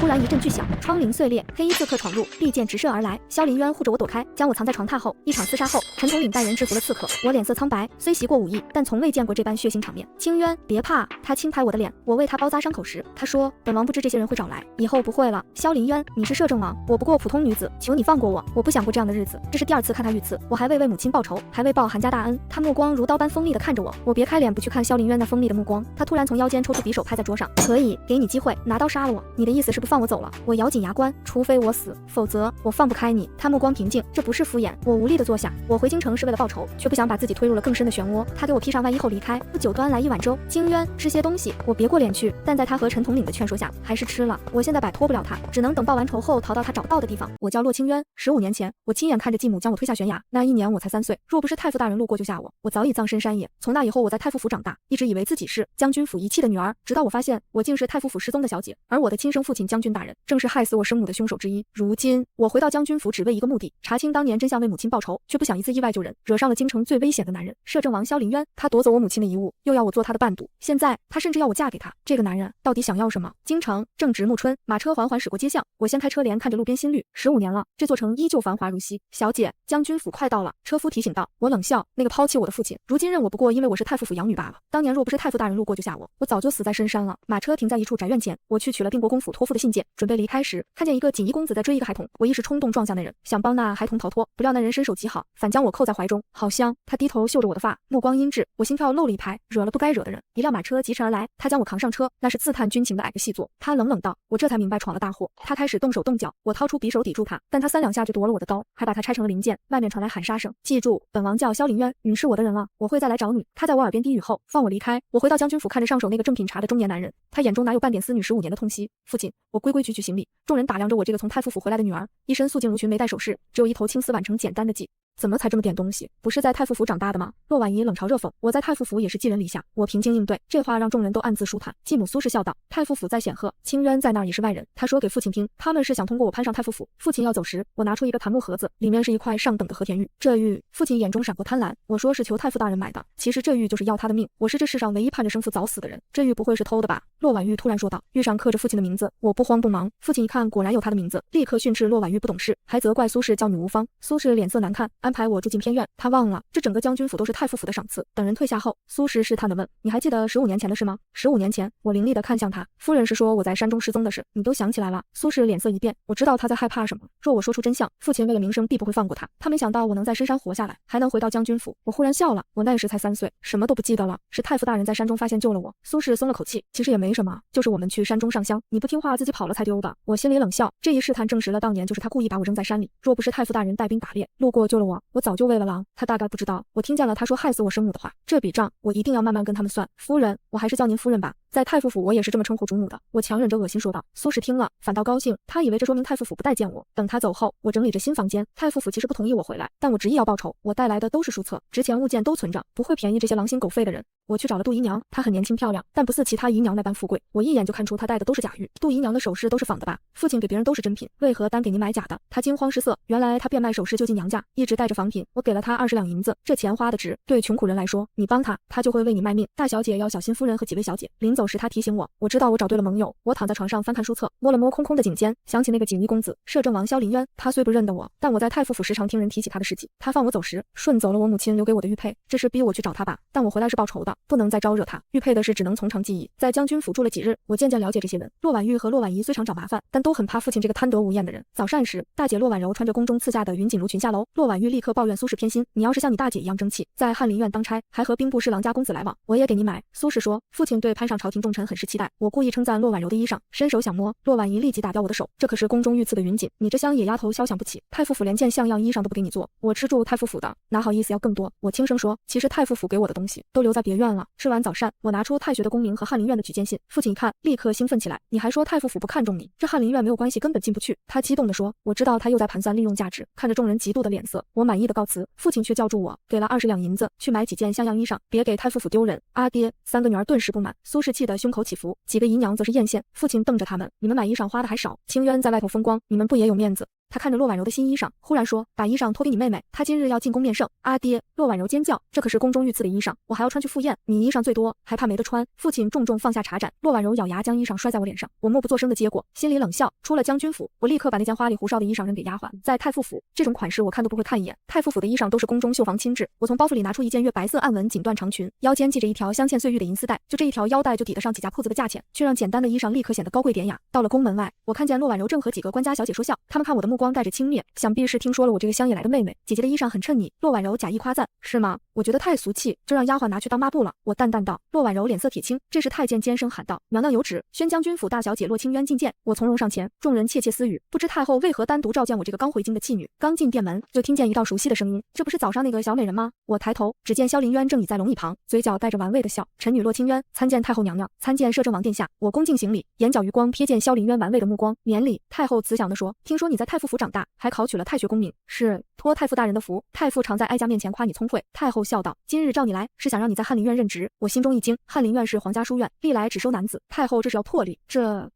突然一阵巨响，窗棂碎裂，黑衣刺客闯入，利剑直射而来。萧凌渊护着我躲开，将我藏在床榻后。一场厮杀后，陈统领带人制服了刺客。我脸色苍白，虽习过武艺，但从未见过这般血腥场面。清渊，别怕。他轻拍我的脸，我为他包扎伤口时，他说：“本王不知这些人会找来，以后不会了。”萧凌渊，你是摄政王，我不过普通女子，求你放过我，我不想过这样的日子。这是第2次看他遇刺，我还未为母亲报仇，还未报韩家大恩。他目光如刀般锋利地看着我，我别开脸不去看萧凌渊那锋利的目光。他突然从腰间抽出匕首拍在桌上，可以给你机会，拿刀杀了我。你的意思是不放我走了？我咬紧牙关，除非我死，否则我放不开你。他目光平静，这不是敷衍。我无力地坐下。我回京城是为了报仇，却不想把自己推入了更深的漩涡。他给我披上外衣后离开，不久端来一碗粥。清渊，吃些东西。我别过脸去，但在他和陈统领的劝说下，还是吃了。我现在摆脱不了他，只能等报完仇后逃到他找不到的地方。我叫骆清渊，15年前，我亲眼看着继母将我推下悬崖。那一年我才3岁，若不是太傅大人路过救下我，我早已葬身山野。从那以后，我在太傅府长大，一直以为自己是将军府遗弃的女儿，直到我发现我竟是太傅府失踪的小姐，而我的亲生父亲将军大人正是害死我生母的凶手之一。如今我回到将军府，只为一个目的，查清当年真相，为母亲报仇，却不想一次意外救人，惹上了京城最危险的男人摄政王萧凌渊。他夺走我母亲的遗物，又要我做他的伴读，现在他甚至要我嫁给他。这个男人到底想要什么？京城正值暮春，马车缓缓驶过街巷，我掀开车帘，看着路边新绿。15年了，这座城依旧繁华如昔。小姐，将军府快到了，车夫提醒道。我冷笑，那个抛弃我的父亲，如今认我不过因为我是太傅府养女罢了。当年若不是太傅大人路过救下我，我早就死在深山了。马车停在一处宅院前，我去取了定国公府托付的信件，准备离开时，看见一个锦衣公子在追一个孩童，我一时冲动撞向那人，想帮那孩童逃脱，不料那人身手极好，反将我扣在怀中。好香！他低头嗅着我的发，目光阴鸷，我心跳漏了一拍，惹了不该惹的人。一辆马车疾驰而来，他将我扛上车，那是自探军情的矮个细作。他冷冷道，我这才明白闯了大祸。他开始动手动脚，我掏出匕首抵住他，但他3两下就夺了我的刀，还把他拆成了零件。外面传来喊杀声，记住，本王叫萧凌渊，你是我的人了，我会再来找你。他在我耳边低语后，放我离开。我回到将军府，看着上手那个正品茶的中年男人，他眼中哪有半点思女15年的痛惜。父亲，我规规矩矩行礼。众人打量着我这个从太傅府回来的女儿，一身素净如裙，没戴首饰，只有一头青丝挽成简单的髻。怎么才这么点东西？不是在太傅府长大的吗？骆婉仪冷嘲热讽，我在太傅府也是寄人篱下，我平静应对。这话让众人都暗自舒坦。继母苏氏笑道，太傅府在显赫，清渊在那儿也是外人。他说给父亲听，他们是想通过我攀上太傅府。父亲要走时，我拿出一个檀木盒子，里面是一块上等的和田玉。这玉，父亲眼中闪过贪婪，我说是求太傅大人买的，其实这玉就是要他的命。我是这世上唯一盼着生父早死的人，这玉不会是偷的吧？骆婉玉突然说道，玉上刻着父亲的名字。我不慌不忙，父亲一看果然有他的名字，立刻训斥骆婉玉不懂事，还责怪苏氏叫女无方。苏氏脸色难看，安排我住进偏院。他忘了，这整个将军府都是太傅府的赏赐。等人退下后，苏氏试探地问，你还记得15年前的事吗？15年前，我凌厉地看向他，夫人是说我在山中失踪的事，你都想起来了？苏氏脸色一变，我知道他在害怕什么。若我说出真相，父亲为了名声必不会放过他。他没想到我能在深山活下来，还能回到将军府。我忽然笑了，我那时才3岁，什么都不记得了。是太傅大人在山中发现救了我。苏氏松了口气，其实也没什么，就是我们去山中上香，你不听话自己跑了才丢的。我心里冷笑，这一试探证实了当年就是他故意把我扔在山里。若不是太傅大人带兵打猎，路过救了我，我早就喂了狼。他大概不知道，我听见了他说害死我生母的话，这笔账我一定要慢慢跟他们算。夫人，我还是叫您夫人吧。在太傅府我也是这么称呼主母的。我强忍着恶心说道。苏氏听了反倒高兴，他以为这说明太傅府不待见我。等他走后，我整理着新房间。太傅府其实不同意我回来，但我执意要报仇。我带来的都是书册，值钱物件都存着，不会便宜这些狼心狗肺的人。我去找了杜姨娘，她很年轻漂亮，但不似其他姨娘那般富贵。我一眼就看出她戴的都是假玉。杜姨娘的首饰都是仿的吧？父亲给别人都是真品，为何单给您买假的？她惊慌失色，原来她变卖首饰就近娘家，一直带着仿品。我给了她20两银子，这钱花的值。对穷苦人来说，你帮他，他就会为你卖命。大小姐要小心夫人和几位小姐。临走时她提醒我，我知道我找对了盟友。我躺在床上翻看书册，摸了摸空空的颈肩，想起那个锦衣公子摄政王萧凌渊。他虽不认得我，但我在太傅府时常听人提起他的事迹。他放我走时，顺走了我母亲留给我的玉佩，这是逼我去找他吧？但我回来是报仇的，不能再招惹他。玉佩的事只能从长计议。在将军府住了几日，我渐渐了解这些人。骆婉玉和骆婉仪虽常找麻烦，但都很怕父亲这个贪得无厌的人。早膳时，大姐骆婉柔穿着宫中赐嫁的云锦襦裙下楼，骆婉玉立刻抱怨苏氏偏心，你要是像你大姐一样争气，在翰林院当差，还和兵部侍郎家公子来往，我也给你买。苏氏说，父亲对攀上朝廷重臣很是期待。我故意称赞骆婉柔的衣裳，伸手想摸，骆婉仪立即打掉我的手，这可是宫中御赐的云锦，你这乡野丫头肖想不起。太傅府连件像样衣裳都不给你做，我吃住太傅府的，哪好意思要更多？我轻声说，其实太傅府给我的东西都留在别院了。吃完早膳，我拿出太学的公名和翰林院的举荐信，父亲一看，立刻兴奋起来，你还说太傅府不看重你，这翰林院没有关系，根本进不去。他激动地说，我知道他又在盘算利用价值。看着众人嫉妒的脸色，我满意的告辞，父亲却叫住我，给了20两银子去买几件像样衣裳，别给太傅府丢人。阿爹，3个女儿顿时不满，苏氏气得胸口起伏，几个姨娘则是艳羡。父亲瞪着他们，你们买衣裳花的还少，清渊在外头风光，你们不也有面子？他看着骆婉柔的新衣裳，忽然说：“把衣裳脱给你妹妹，她今日要进宫面圣。”阿爹！骆婉柔尖叫：“这可是宫中御赐的衣裳，我还要穿去赴宴，你衣裳最多还怕没得穿？”父亲重重放下茶盏，骆婉柔咬牙将衣裳摔在我脸上，我默不作声的接过，心里冷笑。出了将军府，我立刻把那件花里胡哨的衣裳扔给丫鬟。在太傅府，这种款式我看都不会看一眼。太傅府的衣裳都是宫中绣房亲制。我从包袱里拿出一件月白色暗纹锦缎长裙，腰间系着一条镶嵌碎玉的银丝带，就这一条腰带就抵得上几家铺子的价钱，却让简单的衣裳立刻显得高贵典雅。到了宫门外，我看见骆婉柔正和几个官家小姐说笑，他们看我的目光带着轻蔑，想必是听说了我这个乡野来的妹妹，姐姐的衣裳很衬你。骆婉柔假意夸赞：“是吗？我觉得太俗气，就让丫鬟拿去当抹布了。”我淡淡道。骆婉柔脸色铁青，这时太监尖声喊道：“娘娘有旨，宣将军府大小姐骆清渊觐见。”我从容上前，众人窃窃私语，不知太后为何单独召见我这个刚回京的妓女。刚进殿门，就听见一道熟悉的声音：“这不是早上那个小美人吗？”我抬头，只见萧林渊正倚在龙椅旁，嘴角带着玩味的笑。“臣女骆清渊参见太后娘娘，参见摄政王殿下。”我恭敬行礼，眼角余光瞥见萧林渊玩味的目光，免礼。太后慈祥地说：“听说你在太傅府长大，还考取了太学功名，是托太傅大人的福。太傅常在哀家面前夸你聪慧。”太后笑道：“今日召你来，是想让你在翰林院任职。”我心中一惊，翰林院是皇家书院，历来只收男子，太后这是要破例？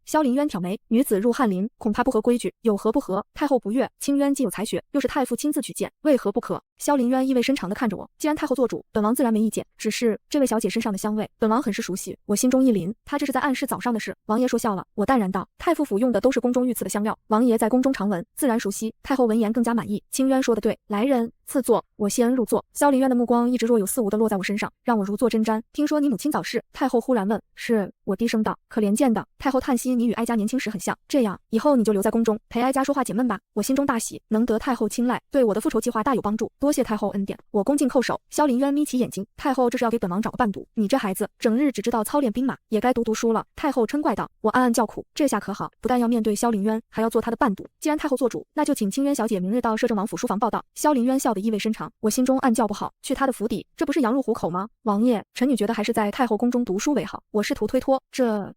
萧林渊挑眉，女子入翰林，恐怕不合规矩，有何不合？太后不悦，清渊既有才学，又是太傅亲自举荐，为何不可？萧林渊意味深长地看着我，既然太后做主，本王自然没意见，只是这位小姐身上的香味，本王很是熟悉。我心中一凛，她这是在暗示早上的事。王爷说笑了，我淡然道：“太傅府用的都是宫中御赐的香料，王爷在宫中常闻，自然熟悉。”太后闻言更加满意，清渊说的对，来人赐座。我谢恩入座。萧林渊的目光一直若有似无地落在我身上，让我如坐针毡。听说你母亲早逝？太后忽然问。是，我低声道。可怜见的。太后叹息，你与哀家年轻时很像，这样以后你就留在宫中陪哀家说话解闷吧。我心中大喜，能得太后青睐，对我的复仇计划大有帮助，多谢太后恩典。我恭敬叩首。萧林渊眯起眼睛，太后这是要给本王找个伴读，你这孩子整日只知道操练兵马，也该读书了。太后嗔怪道。我暗暗叫苦，这下可好，不但要面对萧林渊，还要做他的伴读。既然太后做主，那就请清渊小姐明日到摄政王府书房报道。萧林渊笑得意味深长，我心中暗叫不好，去他的府邸，这不是羊入虎口吗？王爷，臣女觉得还是在太后宫中读书为好。我试图推脱，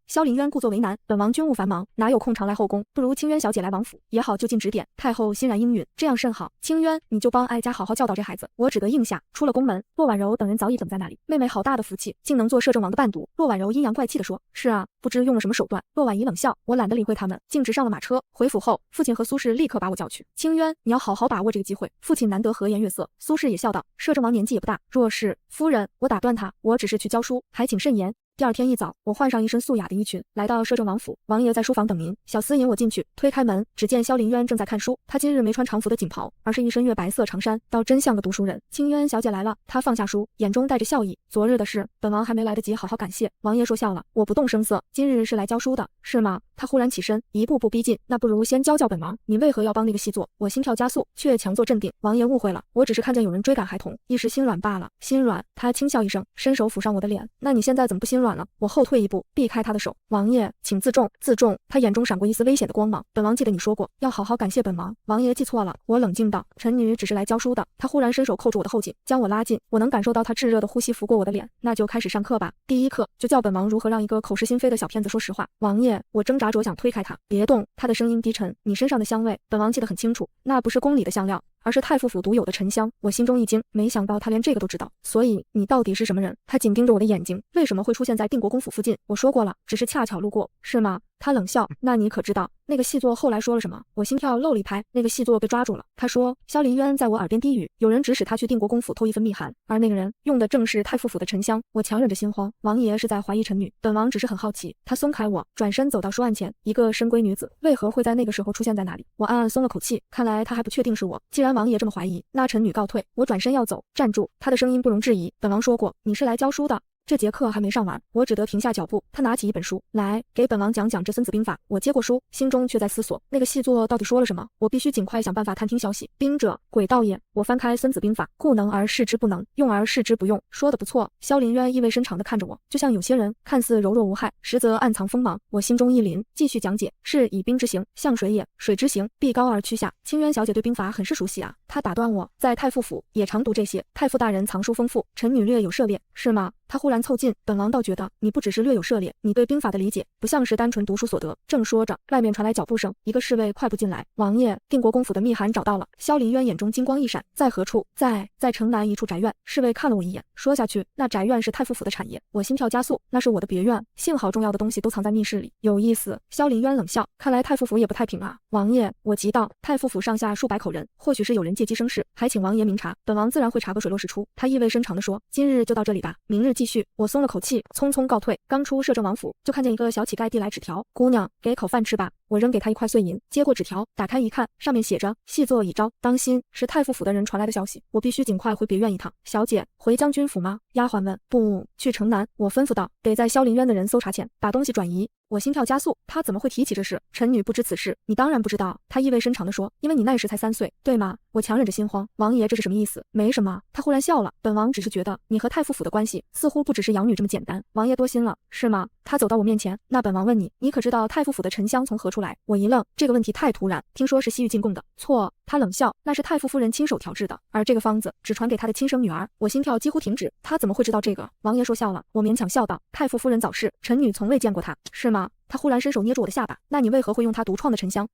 萧林渊故作为难，本王军务繁忙，哪有空常来后宫？不如清渊小姐来王府也好，就近指点。太后欣然应允，这样甚好。清渊，你就帮哀家好好教导这孩子。我只得应下。出了宫门，骆婉柔等人早已等在那里。妹妹好大的福气，竟能做摄政王的伴读。骆婉柔阴阳怪气地说：“是啊，不知用了什么手段。”骆婉仪冷笑，我懒得理会他们，径直上了马车。回府后，父亲和苏氏立刻把我叫去。清渊，你要好好把握这个机会。父亲难得和颜悦色。苏氏也笑道：“摄政王年纪也不大，若是夫人……”我打断他，我只是去教书，还请慎言。第二天一早，我换上一身素雅的衣裙，来到摄政王府。王爷在书房等您。小厮引我进去，推开门，只见萧林渊正在看书。他今日没穿常服的锦袍，而是一身月白色长衫，倒真像个读书人。清渊小姐来了。他放下书，眼中带着笑意。昨日的事，本王还没来得及好好感谢。王爷说笑了，我不动声色。今日是来教书的，是吗？他忽然起身，一步步逼近。那不如先教教本王，你为何要帮那个细作？我心跳加速，却强作镇定。王爷误会了，我只是看见有人追赶孩童，一时心软罢了。心软？他轻笑一声，伸手抚上我的脸。那你现在怎么不心软了？我后退一步，避开他的手。王爷，请自重，自重。他眼中闪过一丝危险的光芒。本王记得你说过，要好好感谢本王。王爷记错了。我冷静道，臣女只是来教书的。他忽然伸手扣住我的后颈，将我拉近。我能感受到他炙热的呼吸拂过我的脸。那就开始上课吧。第一课就教本王如何让一个口是心非的小骗子说实话。王爷，我挣扎着想推开他。别动。他的声音低沉，你身上的香味，本王记得很清楚，那不是宫里的香料，而是太傅府独有的沉香。我心中一惊，没想到他连这个都知道。所以你到底是什么人？他紧盯着我的眼睛，为什么会出现在定国公府附近？我说过了，只是恰巧路过，是吗？他冷笑，那你可知道那个细作后来说了什么？我心跳漏了一拍，那个细作被抓住了。他说，萧林渊在我耳边低语，有人指使他去定国公府偷一份密函，而那个人用的正是太傅府的沉香。我强忍着心慌，王爷是在怀疑臣女，本王只是很好奇。他松开我，转身走到书案前，一个深闺女子为何会在那个时候出现在那里？我暗暗松了口气，看来他还不确定是我。既然王爷这么怀疑，那臣女告退。我转身要走，站住。他的声音不容置疑，本王说过，你是来教书的。这节课还没上完，我只得停下脚步。他拿起一本书来，给本王讲讲这孙子兵法。我接过书，心中却在思索，那个细作到底说了什么？我必须尽快想办法探听消息。兵者，诡道也。我翻开孙子兵法，故能而示之不能，用而示之不用。说得不错。萧林渊意味深长地看着我，就像有些人看似柔弱无害，实则暗藏锋芒。我心中一凛，继续讲解：是以兵之行，象水也，水之行必高而趋下。清渊小姐对兵法很是熟悉啊。他打断我，在太傅府也常读这些，太傅大人藏书丰富，臣女略有涉猎，是吗？他忽然凑近，本王倒觉得你不只是略有涉猎，你对兵法的理解不像是单纯读书所得。正说着，外面传来脚步声，一个侍卫快步进来。王爷，定国公府的密函找到了。萧林渊眼中金光一闪，在何处？在城南一处宅院。侍卫看了我一眼，说下去，那宅院是太傅府的产业。我心跳加速，那是我的别院，幸好重要的东西都藏在密室里。有意思。萧林渊冷笑，看来太傅府也不太平啊。王爷，我急道，太傅府上下数百口人，或许是有人借机生事，还请王爷明察，本王自然会查个水落石出。他意味深长地说，今日就到这里吧，明日继续。我松了口气，匆匆告退。刚出摄政王府，就看见一个小乞丐递来纸条，姑娘，给口饭吃吧。我扔给他一块碎银，接过纸条，打开一看，上面写着细作已招，当心，是太傅府的人传来的消息，我必须尽快回别院一趟。小姐，回将军府吗？丫鬟问。不，去城南。我吩咐道，得在萧林渊的人搜查前把东西转移。我心跳加速，他怎么会提起这事？臣女不知此事。你当然不知道。他意味深长地说，因为你那时才3岁，对吗？我强忍着心慌，王爷这是什么意思？没什么。他忽然笑了，本王只是觉得你和太傅府的关系似乎不只是养女这么简单。王爷多心了，是吗？他走到我面前，那本王问你，你可知道太傅府的沉香从何处来？我一愣，这个问题太突然，听说是西域进贡的。错。他冷笑，那是太傅夫人亲手调制的，而这个方子只传给他的亲生女儿。我心跳几乎停止，他怎么会知道这个？王爷说笑了，我勉强笑道，太傅夫人早逝，臣女从未见过她，是吗？他忽然伸手捏住我的下巴，那你为何会用他独创的沉香？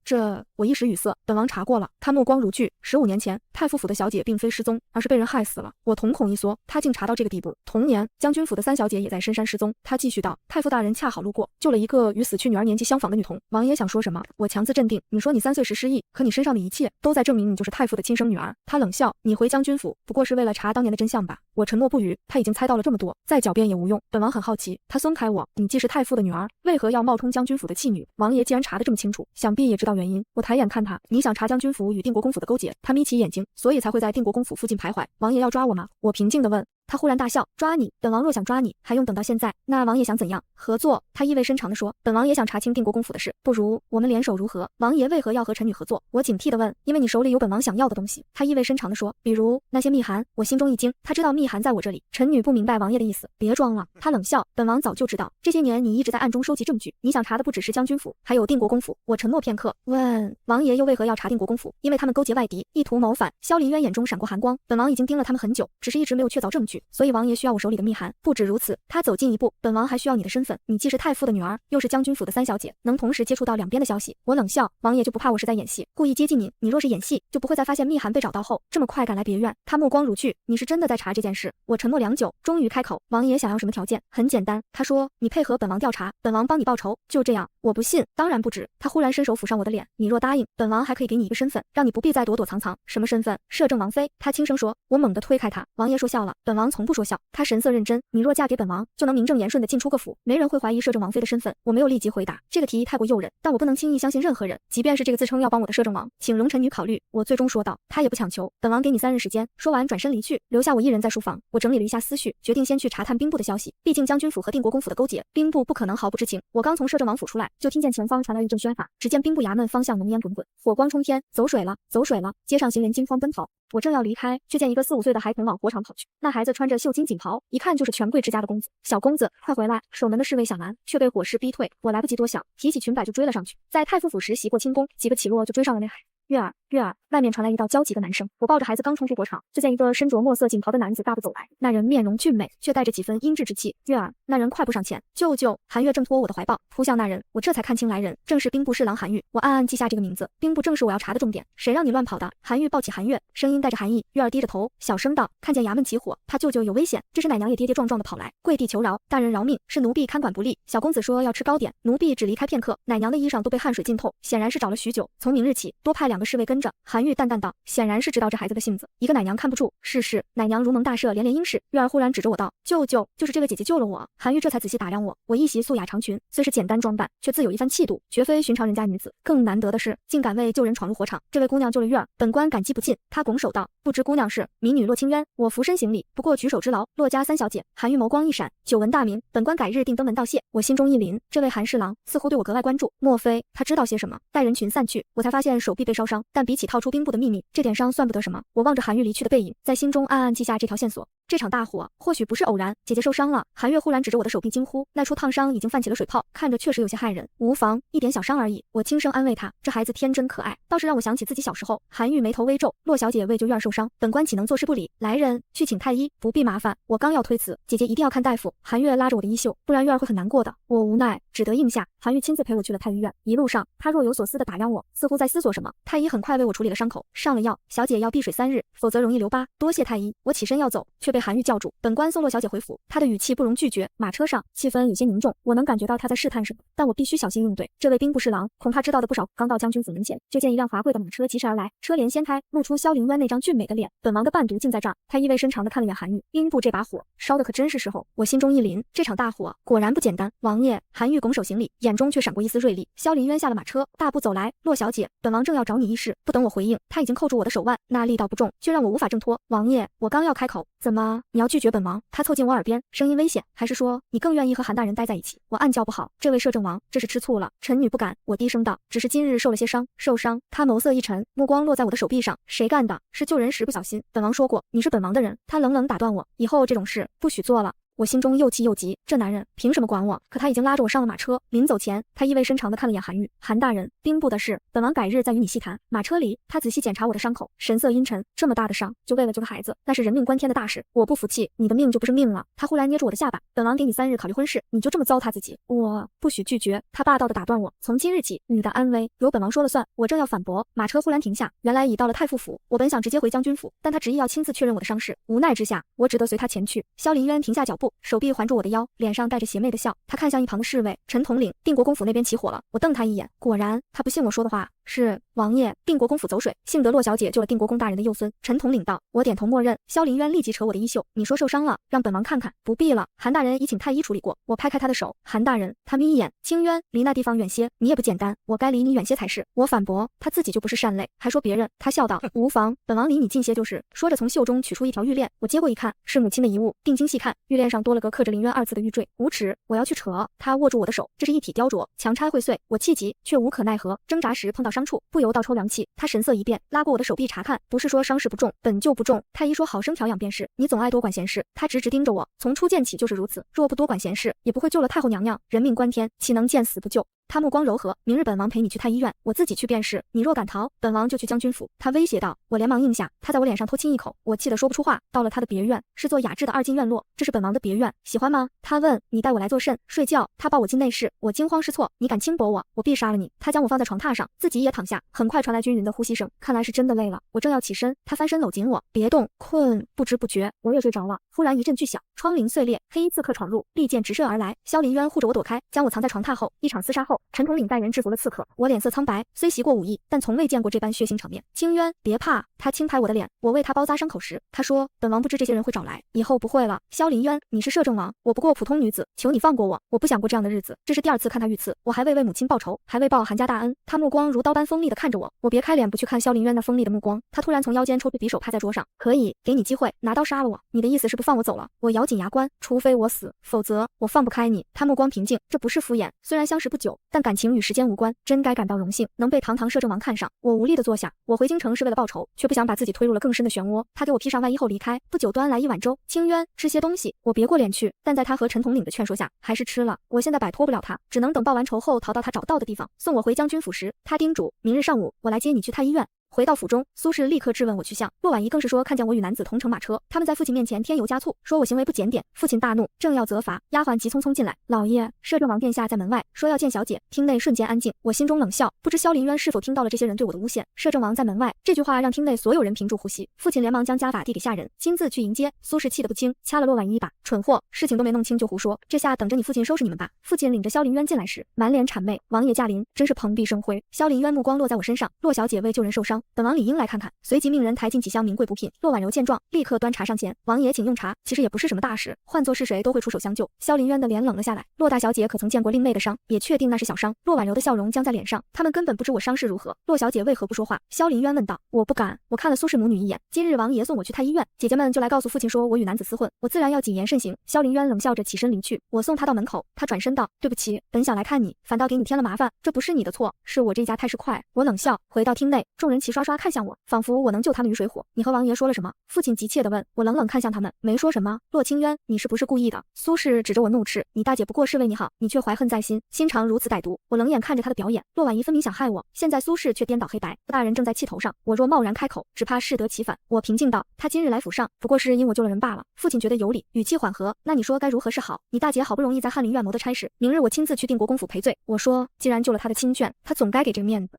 我一时语塞。本王查过了。他目光如炬。15年前，太傅府的小姐并非失踪，而是被人害死了。我瞳孔一缩，他竟查到这个地步。同年，将军府的3小姐也在深山失踪。他继续道，太傅大人恰好路过，救了一个与死去女儿年纪相仿的女童。王爷想说什么？我强自镇定。你说你3岁时失忆，可你身上的一切都在证明你就是太傅的亲生女儿。他冷笑，你回将军府不过是为了查当年的真相吧？我沉默不语。他已经猜到了这么多，再狡辩也无用。本王很好奇。他松开我，你既是太傅的女儿，为何要冒充将军府的弃女？王爷既然查得这么清楚，想必也知道原因。我抬眼看他，你想查将军府与定国公府的勾结？他眯起眼睛，所以才会在定国公府附近徘徊。王爷要抓我吗？我平静地问。他忽然大笑，抓你？本王若想抓你，还用等到现在？那王爷想怎样？合作？他意味深长地说，本王也想查清定国公府的事，不如我们联手如何？王爷为何要和臣女合作？我警惕地问。因为你手里有本王想要的东西。他意味深长地说，比如那些密函。我心中一惊，他知道密函在我这里，臣女不明白王爷的意思。别装了。他冷笑，本王早就知道，这些年你一直在暗中收集证据，你想查的不只是将军府，还有定国公府。我沉默片刻，问王爷又为何要查定国公府？因为他们勾结外敌，意图谋反。萧林渊眼中闪过寒光，本王已经盯了他们很久，只是一直没有确凿证据，所以王爷需要我手里的密函。不止如此，他走近一步，本王还需要你的身份，你既是太傅的女儿，又是将军府的3小姐，能同时接触到两边的消息。我冷笑，王爷就不怕我是在演戏，故意接近你？你若是演戏，就不会在发现密函被找到后这么快赶来别院。他目光如炬，你是真的在查这件事？我沉默良久，终于开口，王爷想要什么条件？很简单，他说你配合本王调查，本王帮你报仇，就这样。我不信，当然不止。他忽然伸手抚上我的脸，你若答应，本王还可以给你一个身份，让你不必再躲躲藏藏。什么身份？摄政王妃。他轻声说。我猛地推开他，王爷说笑了，本王从不说笑。他神色认真，你若嫁给本王，就能名正言顺地进出各府，没人会怀疑摄政王妃的身份。我没有立即回答，这个提议太过诱人，但我不能轻易相信任何人，即便是这个自称要帮我的摄政王，请容臣女考虑。我最终说道，他也不强求，本王给你3日时间。说完转身离去，留下我一人在书房。我整理了一下思绪，决定先去查探兵部的消息，毕竟将军府和定国公府的勾结，兵部不可能毫不知情。我刚从摄政王府出来，就听见前方传来一阵喧哗，只见兵部衙门方向浓烟滚滚，火光冲天，走水了，走水了！街上行人惊慌奔逃。我正要离开，却见一个4、5岁的孩童往火场跑去。那孩子穿着绣金锦袍，一看就是权贵之家的公子。小公子，快回来！守门的侍卫想拦，却被火势逼退。我来不及多想，提起裙摆就追了上去。在太傅府时习过轻功，几个起落就追上了那孩子。月儿，月儿！外面传来一道焦急的男声。我抱着孩子刚冲出火场，就见一个身着墨色锦袍的男子大步走来。那人面容俊美，却带着几分阴鸷之气。月儿！那人快步上前，舅舅！韩月挣脱我的怀抱，扑向那人。我这才看清来人，正是兵部侍郎韩愈。我暗暗记下这个名字，兵部正是我要查的重点。谁让你乱跑的？韩愈抱起韩月，声音带着寒意。月儿低着头，小声道：“看见衙门起火，怕舅舅有危险。”这时奶娘也跌跌撞撞的跑来，跪地求饶：“大人饶命，是奴婢看管不力。”小公子说要吃糕点，奴婢只离开片刻，奶娘的衣裳都被汗水浸透，显然是找了许久。从明日起，多派2个侍卫跟着。韩愈淡淡道，显然是知道这孩子的性子。一个奶娘看不住，是。奶娘如蒙大赦，连连应是。月儿忽然指着我道：“舅舅，就是这位姐姐救了我。”韩愈这才仔细打量我，我一袭素雅长裙，虽是简单装扮，却自有一番气度，绝非寻常人家女子。更难得的是，竟敢为救人闯入火场。这位姑娘救了月儿，本官感激不尽。她拱手道：“不知姑娘是民女骆清渊。”我俯身行礼，不过举手之劳，骆家3小姐。韩愈眸光一闪，久闻大名，本官改日定登门道谢。我心中一凛，这位韩侍郎似乎对我格外关注，莫非他知道些什么？待人群散去，我才发现手臂被烧伤，但比起套出兵部的秘密，这点伤算不得什么。我望着韩愈离去的背影，在心中暗暗记下这条线索。这场大火或许不是偶然，姐姐受伤了。韩月忽然指着我的手臂惊呼，那处烫伤已经泛起了水泡，看着确实有些骇人。无妨，一点小伤而已。我轻声安慰她，这孩子天真可爱，倒是让我想起自己小时候。韩玉眉头微皱，骆小姐为救院受伤，本官岂能坐视不理？来人，去请太医，不必麻烦。我刚要推辞，姐姐一定要看大夫。韩月拉着我的衣袖，不然月儿会很难过的。我无奈，只得应下。韩玉亲自陪我去了太医院，一路上她若有所思地打量我，似乎在思索什么。太医很快为我处理了伤口，上了药，小姐要避水3日，否则容易留疤。多谢太医。我起身要走，却被韩玉叫住。本官送骆小姐回府。她的语气不容拒绝。马车上气氛有些凝重，我能感觉到她在试探什么，但我必须小心应对。这位兵部侍郎恐怕知道的不少。刚到将军府门前，就见一辆华贵的马车疾驰而来，车帘掀开，露出萧凌渊那张俊美的脸。本王的伴读竟在这儿。他意味深长地看了眼韩玉，兵部这把火烧的可真是时候。我心中一凛，这场大火果然不简单。王爷，韩玉拱手行礼，眼中却闪过一丝锐利。萧凌渊下了马车，大步走来，骆小姐，本王正要找你议事。不等我回应，他已经扣住我的手腕，那力道不重，却让我无法挣脱。王爷，我刚要开口，怎么你要拒绝本王？他凑近我耳边，声音危险，还是说你更愿意和韩大人待在一起？我暗叫不好，这位摄政王这是吃醋了。臣女不敢。我低声道，只是今日受了些伤。受伤？他眸色一沉，目光落在我的手臂上。谁干的？是救人时不小心。本王说过，你是本王的人。他冷冷打断我，以后这种事不许做了。我心中又气又急，这男人凭什么管我？可他已经拉着我上了马车。临走前，他意味深长地看了眼韩玉，韩大人，兵部的事，本王改日再与你细谈。马车里，他仔细检查我的伤口，神色阴沉。这么大的伤，就为了救个孩子，那是人命关天的大事。我不服气，你的命就不是命了。他忽然捏住我的下巴，本王给你3日考虑婚事，你就这么糟蹋自己？我不许拒绝。他霸道地打断我，从今日起，你的安危由本王说了算。我正要反驳，马车忽然停下，原来已到了太傅府。我本想直接回将军府，但他执意要亲自确认我的伤势，无奈之下，我只得随他前去。萧凌渊停下脚步，手臂环住我的腰，脸上带着邪魅的笑。他看向一旁的侍卫陈统领，定国公府那边起火了。我瞪他一眼，果然，他不信我说的话。是王爷，定国公府走水，幸得骆小姐救了定国公大人的幼孙。陈统领道。我点头默认。萧凌渊立即扯我的衣袖，你说受伤了，让本王看看。不必了，韩大人已请太医处理过。我拍开他的手，韩大人，他眯眼，清渊，离那地方远些，你也不简单，我该离你远些才是。我反驳，他自己就不是善类，还说别人。他笑道，无妨，本王离你近些就是。说着从袖中取出一条玉链，我接过一看，是母亲的遗物。定睛细看，玉链上多了个刻着凌渊2字的玉坠。无耻，我要去扯。他握住我的手，这是一体雕琢，强拆会碎。我气急，却无可奈何，挣扎时碰到伤处，不由倒抽凉气。他神色一变，拉过我的手臂查看，不是说伤势不重，本就不重。太医说好生调养便是，你总爱多管闲事。他直直盯着我，从初见起就是如此，若不多管闲事，也不会救了太后娘娘。人命关天，岂能见死不救？他目光柔和，明日本王陪你去太医院，我自己去便是。你若敢逃，本王就去将军府。他威胁道。我连忙应下。他在我脸上偷亲一口，我气得说不出话。到了他的别院，是座雅致的2进院落，这是本王的别院，喜欢吗？他问。你带我来做甚？睡觉。他抱我进内室，我惊慌失措。你敢轻薄我，我必杀了你。他将我放在床榻上，自己也躺下。很快传来均匀的呼吸声，看来是真的累了。我正要起身，他翻身搂紧我，别动，困。不知不觉我也睡着了。忽然一阵巨响，窗棂碎裂，黑衣刺客闯入，利剑直射而来。萧凌渊护着我躲开，将我藏在床榻后。一场厮杀后，陈统领带人制服了刺客。我脸色苍白，虽习过武艺，但从未见过这般血腥场面。清渊，别怕。他轻拍我的脸，我为他包扎伤口时，他说，本王不知这些人会找来，以后不会了。萧凌渊，你是摄政王，我不过普通女子，求你放过我，我不想过这样的日子。这是第2次看他遇刺，我还未为母亲报仇，还未报韩家大恩。他目光如刀般锋利地看着我，我别开脸不去看萧凌渊那锋利的目光。他突然从腰间抽出匕首拍在桌上，可以，给你机会，拿刀杀了我。你的意思是不放我走了？我咬紧牙关，除非我死，否则我放不开你。他目光平静，这不是敷衍，虽然相识不久，但感情与时间无关，真该感到荣幸，能被堂堂摄政王看上。我无力地坐下，我回京城是为了报仇，却不想把自己推入了更深的漩涡。他给我披上外衣后离开，不久端来一碗粥。清渊，吃些东西。我别过脸去，但在他和陈统领的劝说下，还是吃了。我现在摆脱不了他，只能等报完仇后逃到他找到的地方。送我回将军府时，他叮嘱，明日上午我来接你去太医院。回到府中，苏氏立刻质问我去向，骆婉仪更是说看见我与男子同乘马车，他们在父亲面前添油加醋，说我行为不检点。父亲大怒，正要责罚，丫鬟急匆匆进来，老爷，摄政王殿下在门外，说要见小姐。厅内瞬间安静，我心中冷笑，不知萧凌渊是否听到了这些人对我的诬陷。摄政王在门外，这句话让厅内所有人屏住呼吸。父亲连忙将家法递给下人，亲自去迎接。苏氏气得不轻，掐了骆婉仪一把，蠢货，事情都没弄清就胡说，这下等着你父亲收拾你们吧。父亲领着萧凌渊进来时，满脸谄媚，王爷驾临，真是蓬荜生辉。萧凌渊目光落在我身上，骆小姐为救人受伤，本王理应来看看。随即命人抬进几箱名贵补品。骆婉柔见状，立刻端茶上前，王爷请用茶。其实也不是什么大事，换作是谁都会出手相救。萧凌渊的脸冷了下来，骆大小姐可曾见过令妹的伤？也确定那是小伤。骆婉柔的笑容僵在脸上，他们根本不知我伤势如何。骆小姐为何不说话？萧凌渊问道。我不敢。我看了苏氏母女一眼，今日王爷送我去太医院，姐姐们就来告诉父亲说我与男子厮混，我自然要谨言慎行。萧凌渊冷笑着起身离去。我送他到门口，他转身道，对不起，本想来看你，反倒给你添了麻烦，这不是你的错，是我这家态势快。我冷笑回到厅内，众人齐齐刷刷看向我，仿佛我能救他们于水火。你和王爷说了什么？父亲急切地问。我冷冷看向他们，没说什么。洛清渊，你是不是故意的？苏轼指着我怒斥，你大姐不过是为你好，你却怀恨在心，心肠如此歹毒。我冷眼看着他的表演，洛婉仪分明想害我，现在苏轼却颠倒黑白。大人正在气头上，我若贸然开口，只怕适得其反。我平静道，他今日来府上，不过是因我救了人罢了。父亲觉得有理，语气缓和，那你说该如何是好？你大姐好不容易在翰林院谋的差事，明日我亲自去定国公府赔罪。我说，既然救了他的亲眷，他总该给这个面子。